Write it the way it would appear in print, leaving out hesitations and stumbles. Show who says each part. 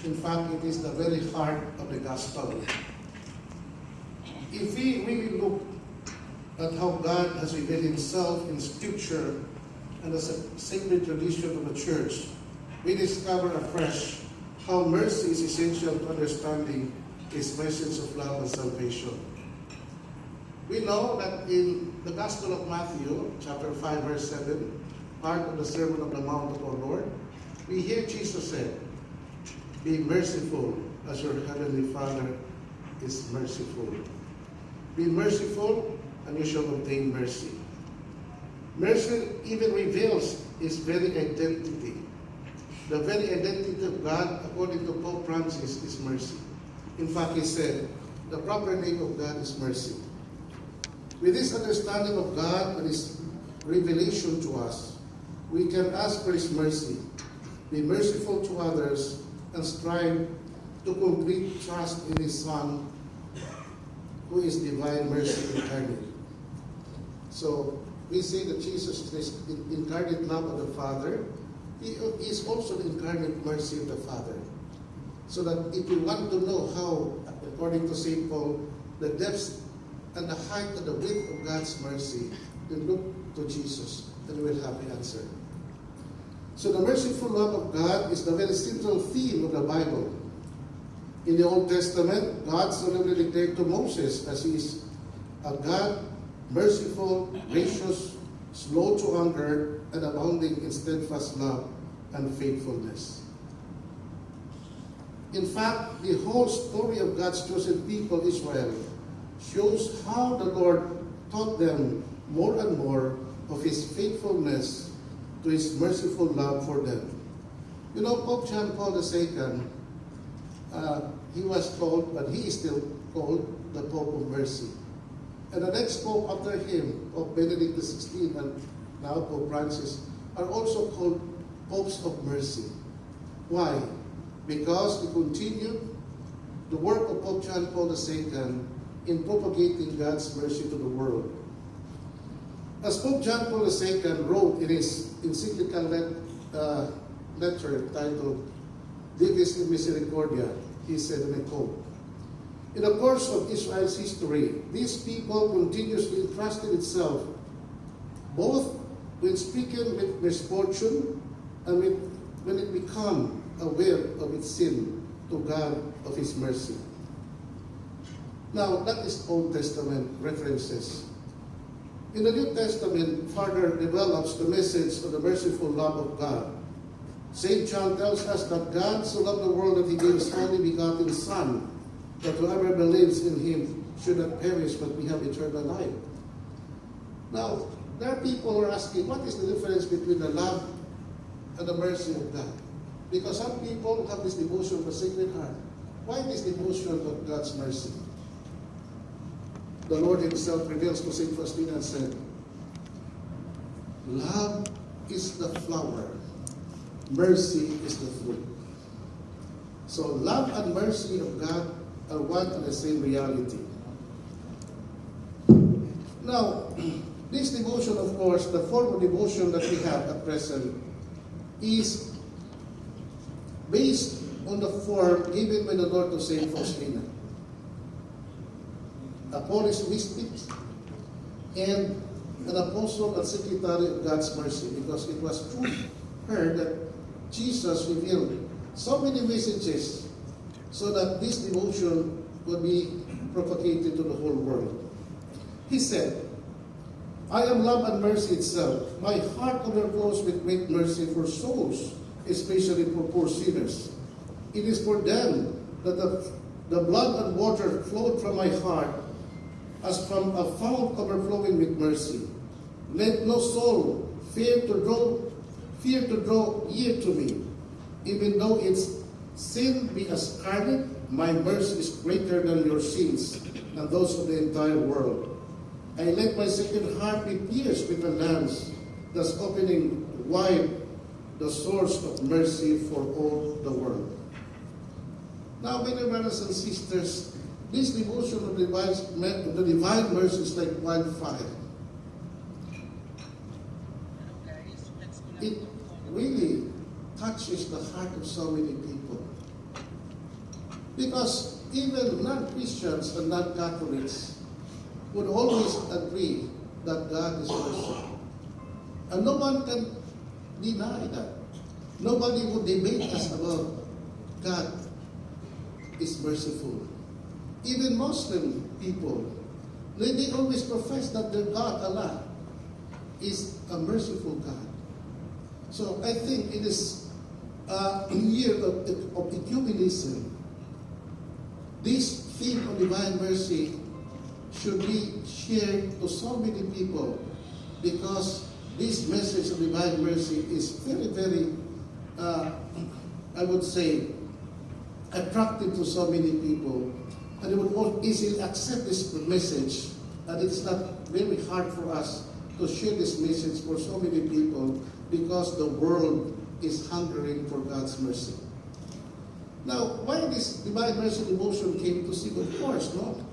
Speaker 1: In fact, it is the very heart of the gospel. If we really look at how God has revealed himself in Scripture and as a sacred tradition of the church, we discover afresh how mercy is essential to understanding his message of love and salvation. We know that in the Gospel of Matthew, chapter 5, verse 7, part of the Sermon on the Mount of our Lord, we hear Jesus say, "Be merciful as your heavenly Father is merciful." Be merciful and you shall obtain mercy. Mercy even reveals his very identity. The very identity of God, according to Pope Francis, is mercy. In fact, he said, the proper name of God is mercy. With this understanding of God and his revelation to us, we can ask for his mercy, be merciful to others, and strive to complete trust in his Son, who is divine mercy incarnate. So, we say that Jesus is the incarnate love of the Father. He is also the incarnate mercy of the Father. So that if you want to know how, according to St. Paul, the depths and the height and the width of God's mercy, then look to Jesus and you will have the answer. So the merciful love of God is the very central theme of the Bible. In the Old Testament, God solemnly declared to Moses as he is a God, merciful, gracious, slow to anger, and abounding in steadfast love and faithfulness. In fact, the whole story of God's chosen people, Israel, shows how the Lord taught them more and more of his faithfulness to his merciful love for them. You know, Pope John Paul II, he was called, but he is still called, the Pope of Mercy. And the next Pope after him, Pope Benedict XVI and now Pope Francis, are also called Popes of Mercy. Why? Because they continued the work of Pope John Paul II in propagating God's mercy to the world. As Pope John Paul II wrote in his encyclical letter titled Divis in Misericordia, he said, and I quote, "In the course of Israel's history, this people continuously entrusted itself both when stricken with misfortune and when it became aware of its sin to God of his mercy." Now, that is Old Testament references. In the New Testament, further develops the message of the merciful love of God. St. John tells us that God so loved the world that he gave his only begotten Son, that whoever believes in him should not perish but we have eternal life. Now, there are people who are asking, what is the difference between the love and the mercy of God? Because some people have this devotion of the Sacred Heart. Why this devotion of God's mercy? The Lord himself reveals to St. Faustina and said, "Love is the flower, mercy is the fruit." So love and mercy of God are one and the same reality. Now, this devotion, of course, the form of devotion that we have at present is based on the form given by the Lord to St. Faustina. A Polish mystic and an apostle and secretary of God's mercy, because it was through her that Jesus revealed so many messages so that this devotion would be propagated to the whole world. He said, "I am love and mercy itself. My heart overflows with great mercy for souls, especially for poor sinners. It is for them that the blood and water flowed from my heart as from a fount overflowing with mercy. Let no soul fear to draw near to me. Even though its sin be as scarlet, my mercy is greater than your sins and those of the entire world. I let my sacred heart be pierced with a lance, thus opening wide the source of mercy for all the world." Now, my dear brothers and sisters, this devotion of the divine mercy is like wildfire. It really touches the heart of so many people. Because even non-Christians and non-Catholics would always agree that God is merciful. And no one can deny that. Nobody would debate us about God is merciful. Even Muslim people, they always profess that their God, Allah, is a merciful God. So I think it is a year of ecumenism. This theme of divine mercy should be shared to so many people, because this message of divine mercy is very, very, I would say, attractive to so many people. And they would all easily accept this message. And it's not very hard for us to share this message for so many people, because the world is hungering for God's mercy. Now, why this Divine Mercy devotion came to Cebu? Of course, no?